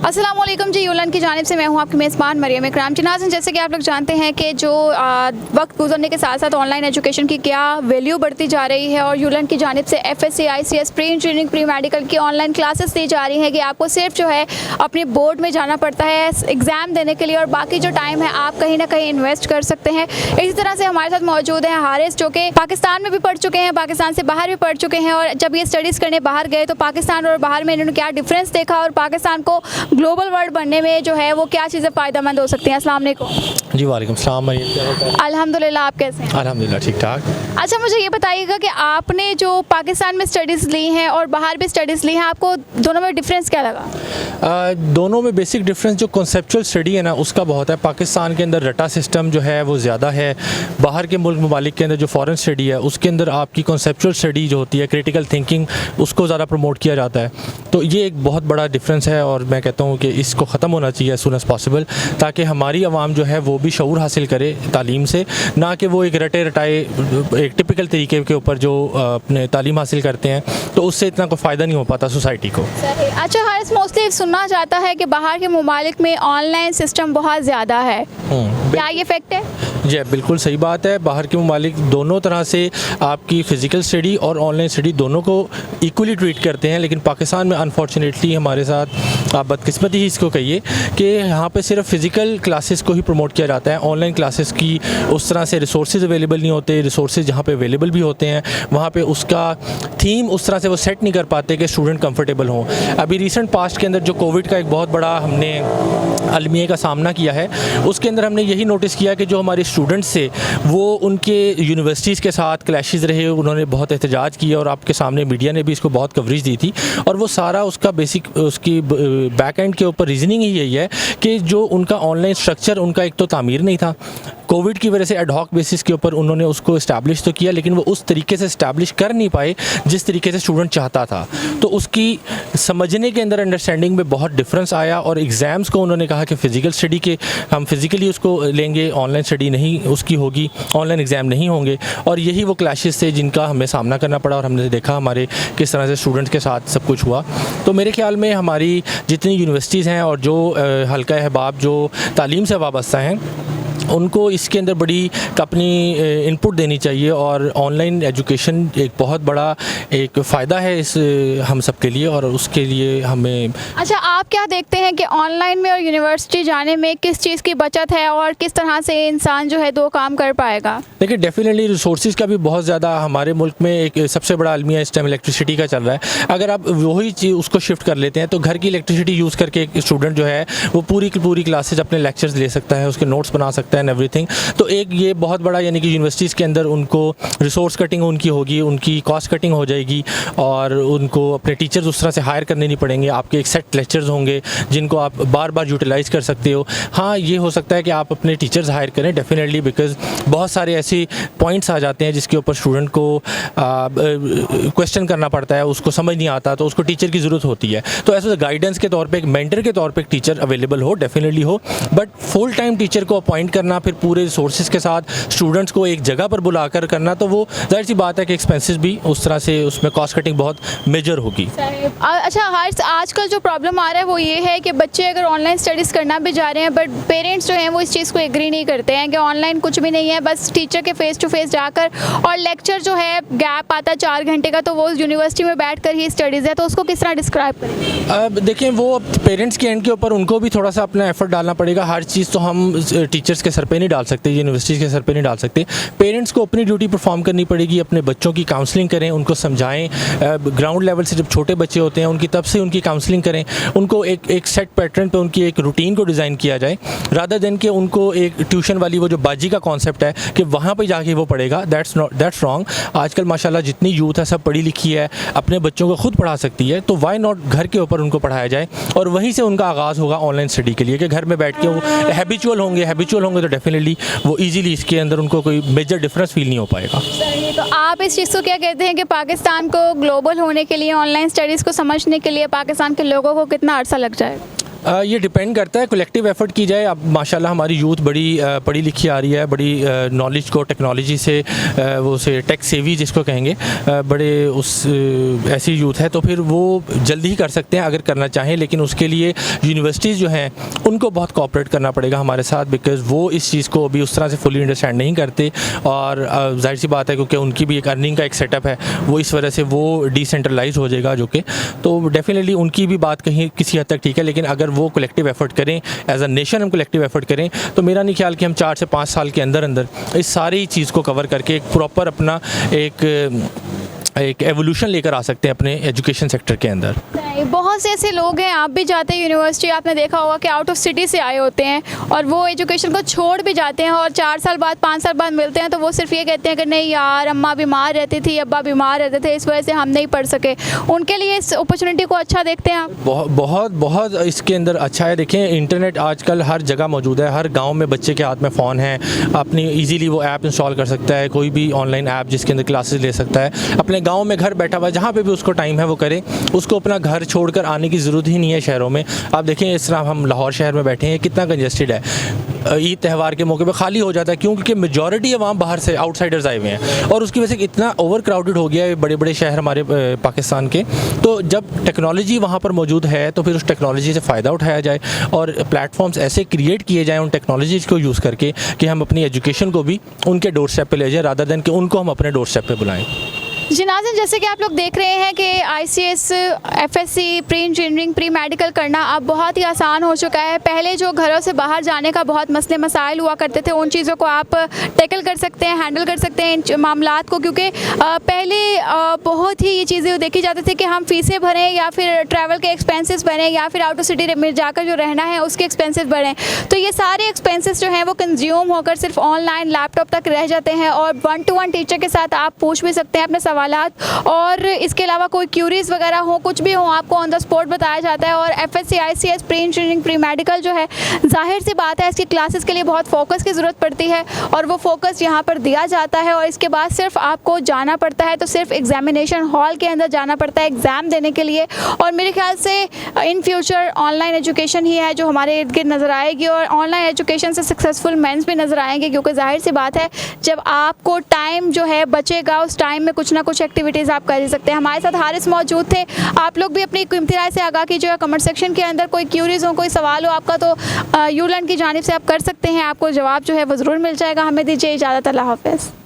अस्सलामुअलैकुम जी, यूलन की जानिब से मैं हूँ आपकी मेज़बान मरियम इकराम। नाज़रीन, जैसे कि आप लोग जानते हैं कि जो वक्त गुजरने के साथ साथ ऑनलाइन एजुकेशन की क्या वैल्यू बढ़ती जा रही है और यूलन की जानिब से FSC ICS pre engineering pre medical की ऑनलाइन क्लासेस दी जा रही हैं कि आपको सिर्फ जो है अपने बोर्ड में जाना पड़ता है एग्ज़ाम देने के लिए और बाकी जो टाइम है आप कहीं ना कहीं इन्वेस्ट कर सकते हैं। इसी तरह से हमारे साथ मौजूद हैं हारिस, जो कि पाकिस्तान में भी पढ़ चुके हैं, पाकिस्तान से बाहर भी पढ़ चुके हैं और जब ये स्टडीज़ करने बाहर गए तो पाकिस्तान और बाहर में इन्होंने क्या डिफरेंस देखा और पाकिस्तान को ग्लोबल वर्ल्ड बनने में जो है वो क्या चीज़ें फ़ायदेमंद हो सकती हैं। अस्सलाम वालेकुम। जी वालेकुम सलाम। अल्हम्दुलिल्लाह, आप कैसे हैं? अल्हम्दुलिल्लाह ठीक ठाक। अच्छा, मुझे ये बताइएगा कि आपने जो पाकिस्तान में स्टडीज़ ली हैं और बाहर भी स्टडीज़ ली हैं, आपको दोनों में डिफरेंस क्या लगा? दोनों में बेसिक डिफरेंस जो कॉन्सेप्चुअल स्टडी है ना उसका बहुत है। पाकिस्तान के अंदर रटा सिस्टम जो है वो ज़्यादा है। बाहर के मुल्क ममालिक के अंदर जो फ़ॉरेन स्टडी है उसके अंदर आपकी कॉन्सेप्चुअल स्टडी जो होती है, क्रिटिकल थिंकिंग, उसको ज़्यादा प्रमोट किया जाता है। तो ये एक बहुत बड़ा डिफरेंस है और मैं कहता हूँ कि इसको ख़त्म होना चाहिए एज़ सून एज़ पॉसिबल, ताकि हमारी आवाम जो है वो भी शऊर हासिल करे तालीम से, ना कि वो एक रटे रटाए एक टिपिकल तरीके के ऊपर जो अपने तालीम हासिल करते हैं, तो उससे इतना कोई फ़ायदा नहीं हो पाता सोसाइटी को। अच्छा हारिस, मोस्टली सुनना जाता है कि बाहर के ममालिक में ऑनलाइन सिस्टम बहुत ज़्यादा है, क्या ये फैक्ट है? जी बिल्कुल सही बात है। बाहर के ममालिक दोनों तरह से आपकी फ़िज़िकल स्टडी और ऑनलाइन स्टडी दोनों को इक्वली ट्रीट करते हैं, लेकिन पाकिस्तान में अनफॉर्चुनेटली हमारे साथ आप बदकिस्मती ही इसको कहिए कि यहाँ पे सिर्फ फ़िज़िकल क्लासेस को ही प्रमोट किया जाता है। ऑनलाइन क्लासेस की उस तरह से रिसोर्सेज अवेलेबल नहीं होते। रिसोर्सेज जहाँ पे अवेलेबल भी होते हैं वहाँ पे उसका थीम उस तरह से वो सेट नहीं कर पाते कि स्टूडेंट कंफर्टेबल हों। अभी रिसेंट पास्ट के अंदर जो कोविड का एक बहुत बड़ा हमने अलमिया का सामना किया है, उसके अंदर हमने यही नोटिस किया कि जो हमारे स्टूडेंट्स थे वो उनके यूनिवर्सिटीज़ के साथ क्लैशेस रहे, उन्होंने बहुत एहतजाज किया और आपके सामने मीडिया ने भी इसको बहुत कवरेज दी थी। और वो सारा उसका बेसिक उसकी बैक एंड के ऊपर रीज़निंग ही यही है कि जो उनका ऑनलाइन स्ट्रक्चर उनका एक तो तामीर नहीं था, कोविड की वजह से एडहॉक बेसिस के ऊपर उन्होंने उसको इस्टेब्लिश तो किया, लेकिन वो उस तरीके से इस्टेब्लिश कर नहीं पाए जिस तरीके से स्टूडेंट चाहता था। तो उसकी समझने के अंदर अंडरस्टैंडिंग में बहुत डिफरेंस आया और एग्ज़ाम्स को उन्होंने कहा कि फ़िज़िकल स्टडी के हम फिज़िकली उसको लेंगे, ऑनलाइन स्टडी नहीं उसकी होगी, ऑनलाइन एग्ज़ाम नहीं होंगे। और यही वो क्लैशेस थे जिनका हमें सामना करना पड़ा और हमने देखा हमारे किस तरह से स्टूडेंट्स के साथ सब कुछ हुआ। तो मेरे ख्याल में हमारी जितनी यूनिवर्सिटीज़ हैं और जो हल्का अहबाब जो तालीम से वाबस्ता हैं उनको इसके अंदर बड़ी अपनी इनपुट देनी चाहिए और ऑनलाइन एजुकेशन एक बहुत बड़ा एक फ़ायदा है इस हम सब के लिए और उसके लिए हमें। अच्छा, आप क्या देखते हैं कि ऑनलाइन में और यूनिवर्सिटी जाने में किस चीज़ की बचत है और किस तरह से इंसान जो है दो काम कर पाएगा? देखिए डेफिनेटली रिसोर्सेज का भी बहुत ज़्यादा हमारे मुल्क में एक सबसे बड़ा अलमिया इस टाइम इलेक्ट्रिसिटी का चल रहा है। अगर आप वही चीज़ उसको शिफ्ट कर लेते हैं तो घर की इलेक्ट्रिसिटी यूज़ करके एक स्टूडेंट जो है वो पूरी की पूरी क्लासेज अपने लेक्चर्स ले सकता है, उसके नोट्स बना सकता है एंड एवरीथिंग। तो एक ये बहुत बड़ा यानी कि यूनिवर्सिटीज़ के अंदर उनको रिसोर्स कटिंग उनकी होगी, उनकी कॉस्ट कटिंग हो जाएगी और उनको अपने टीचर्स उस तरह से हायर करने नहीं पड़ेंगे। आपके एक सेट लेक्चर्स होंगे जिनको आप बार बार यूटिलाइज़ कर सकते हो। हाँ, ये हो सकता है कि आप अपने टीचर्स हायर करें डेफिनेटली, बिकॉज बहुत सारे ऐसे पॉइंट्स आ जाते हैं जिसके ऊपर स्टूडेंट को क्वेश्चन करना पड़ता है, उसको समझ नहीं आता तो उसको टीचर की ज़रूरत होती है। तो ऐसे गाइडेंस के तौर पर एक मेंटर के तौर पर एक टीचर अवेलेबल हो, डेफिनेटली हो, बट फुल टाइम टीचर को अपॉइंट करना फिर पूरे रिसोर्सेज के साथ स्टूडेंट्स को एक जगह पर बुलाकर करना, तो वो जाहिर सी बात है कि एक्सपेंसेस भी उस तरह से उसमें कॉस्ट कटिंग बहुत मेजर होगी। अच्छा हारिस, आजकल जो प्रॉब्लम आ रहा है वो ये है कि बच्चे अगर ऑनलाइन स्टडीज़ करना भी जा रहे हैं बट पेरेंट्स जो हैं वो इस चीज़ को एग्री नहीं करते हैं कि ऑनलाइन कुछ भी नहीं है, बस टीचर के फेस टू फेस जाकर और लेक्चर जो है गैप आता है 4 घंटे का, तो वो यूनिवर्सिटी में बैठ कर ही स्टडीज़ है, तो उसको किस तरह डिस्क्राइब करेंगे? अब देखिए वो पेरेंट्स के एंड के ऊपर उनको भी थोड़ा सा अपना एफर्ट डालना पड़ेगा। हर चीज़ तो हम टीचर्स के सर पे नहीं डाल सकते, यूनिवर्सिटीज़ के सर पे नहीं डाल सकते। पेरेंट्स को अपनी ड्यूटी परफॉर्म करनी पड़ेगी, अपने बच्चों की काउंसलिंग करें, उनको समझाएं। ग्राउंड लेवल से जब छोटे बच्चे होते हैं उनकी तब से उनकी काउंसलिंग करें, उनको एक सेट पैटर्न पे उनकी एक रूटीन को डिज़ाइन किया जाए, रादर देन कि उनको एक ट्यूशन वाली वो जो बाजी का कॉन्सेप्ट है कि वहाँ पे जाके वो पढ़ेगा, दैट्स रॉन्ग। आजकल माशाल्लाह जितनी यूथ है सब पढ़ी लिखी है, अपने बच्चों को खुद पढ़ा सकती है, तो वाई नॉट घर के ऊपर उनको पढ़ाया जाए और वहीं से उनका आगाज़ होगा ऑनलाइन स्टडी के लिए कि घर में बैठ के वो हैबिचुअल होंगे तो डेफिनेटली वो ईजीली इसके अंदर उनको कोई मेजर डिफरेंस फील नहीं हो पाएगा। तो आप इस चीज़ को क्या कहते हैं कि पाकिस्तान को ग्लोबल होने के लिए ऑनलाइन स्टडीज़ को समझने के लिए पाकिस्तान के लोगों को कितना अर्सा लग जाएगा? ये डिपेंड करता है, कलेक्टिव एफर्ट की जाए। अब माशाल्लाह हमारी यूथ बड़ी पढ़ी लिखी आ रही है, बड़ी नॉलेज को टेक्नोलॉजी से वो से टेक सेवी जिसको कहेंगे, बड़े उस ऐसी यूथ है, तो फिर वो जल्दी ही कर सकते हैं अगर करना चाहें। लेकिन उसके लिए यूनिवर्सिटीज़ जो हैं उनको बहुत कोऑपरेट करना पड़ेगा हमारे साथ, बिकॉज़ वो इस चीज़ को अभी उस तरह से फुली अंडरस्टैंड नहीं करते। और जाहिर सी बात है क्योंकि उनकी भी एक अर्निंग का एक सेटअप है, वो इस वजह से वो डिसेंट्रलाइज हो जाएगा, जो कि तो डेफिनेटली उनकी भी बात कहीं किसी हद तक ठीक है। लेकिन अगर वो कलेक्टिव एफर्ट करें, एज अ नेशन हम कलेक्टिव एफर्ट करें, तो मेरा नहीं ख्याल कि हम 4 से 5 साल के अंदर अंदर इस सारी चीज़ को कवर करके एक प्रॉपर अपना एक एवोल्यूशन लेकर आ सकते हैं अपने एजुकेशन सेक्टर के अंदर। बहुत से ऐसे लोग हैं, आप भी जाते हैं यूनिवर्सिटी, आपने देखा होगा कि आउट ऑफ सिटी से आए होते हैं और वो एजुकेशन को छोड़ भी जाते हैं और 4 साल बाद 5 साल बाद मिलते हैं तो वो सिर्फ ये कहते हैं कि नहीं यार, अम्मा बीमार रहती थी, अब्बा बीमार रहते थे, इस वजह से हम नहीं पढ़ सके। उनके लिए इस अपॉर्चुनिटी को अच्छा देखते हैं आप? बहुत इसके अंदर अच्छा है। देखें, इंटरनेट आजकल हर जगह मौजूद है, हर गाँव में बच्चे के हाथ में फ़ोन है, अपनी ईजीली वो ऐप इंस्टॉल कर सकता है, कोई भी ऑनलाइन ऐप जिसके अंदर क्लासेस ले सकता है, अपने गाँव में घर बैठा हुआ जहाँ पे भी उसको टाइम है वो करे। उसको अपना घर छोड़कर आने की ज़रूरत ही नहीं है शहरों में। आप देखें, इस तरह हम लाहौर शहर में बैठे हैं, कितना कंजेस्टेड है, ईद त्यौहार के मौके पे खाली हो जाता है। क्यों? क्योंकि मेजॉरिटी अवाम बाहर से आउटसाइडर्स आए हुए हैं और उसकी वजह से इतना ओवर क्राउडेड हो गया है बड़े बड़े शहर हमारे पाकिस्तान के। तो जब टेक्नोलॉजी वहाँ पर मौजूद है तो फिर उस टेक्नोलॉजी से फ़ायदा उठाया जाए और प्लेटफॉर्म्स ऐसे क्रिएट किए जाएँ उन टेक्नोलॉजीज़ को यूज़ करके कि हम अपनी एजुकेशन को भी उनके डोर स्टेप पर ले जाएँ, रादर दैन कि उनको हम अपने डोर स्टेप पर बुलाएँ। जी नाज़रीन, जैसे कि आप लोग देख रहे हैं कि ICS, FSC, pre engineering, pre medical करना अब बहुत ही आसान हो चुका है। पहले जो घरों से बाहर जाने का बहुत मसले मसाइल हुआ करते थे, उन चीज़ों को आप टैकल कर सकते हैं, हैंडल कर सकते हैं इन मामलात को, क्योंकि पहले बहुत ही ये चीज़ें देखी जाती थी कि हम फ़ीसें भरें या फिर ट्रैवल के एक्सपेंसेस भरें या फिर आउट ऑफ सिटी में जाकर जो रहना है उसके एक्सपेंसेस भरें। तो ये सारे एक्सपेंसेस जो हैं वो कंज्यूम होकर सिर्फ ऑनलाइन लैपटॉप तक रह जाते हैं और 1-to-1 टीचर के साथ आप पूछ भी सकते हैं अपने सवाल। और इसके अलावा कोई क्यूरीज वगैरह हो, कुछ भी हो, आपको ऑन द स्पॉट बताया जाता है। और FSC, ICS, pre engineering, pre medical जो है, जाहिर सी बात है इसकी क्लासेस के लिए बहुत फोकस की ज़रूरत पड़ती है और वो फोकस यहाँ पर दिया जाता है। और इसके बाद सिर्फ आपको जाना पड़ता है, तो सिर्फ एग्जामिनेशन हॉल के अंदर जाना पड़ता है एग्ज़ाम देने के लिए। और मेरे ख्याल से इन फ्यूचर ऑनलाइन एजुकेशन ही है जो हमारे इर्द गिर्द नज़र आएगी और ऑनलाइन एजुकेशन से सक्सेसफुल मेंस भी नज़र आएंगे, क्योंकि जाहिर सी बात है जब आपको टाइम जो है बचेगा, उस टाइम में कुछ ना कुछ एक्टिविटीज़ आप कर सकते हैं। हमारे साथ हारिस मौजूद थे। आप लोग भी अपनी कीमती राय से आगाह कीजिएगा कमेंट सेक्शन के अंदर। कोई क्यूरीज हो, कोई सवाल हो आपका, तो यूलर्न की जानिब से आप कर सकते हैं, आपको जवाब जो है वो ज़रूर मिल जाएगा। हमें दीजिए इजाज़त, अल्लाह हाफ़िज़।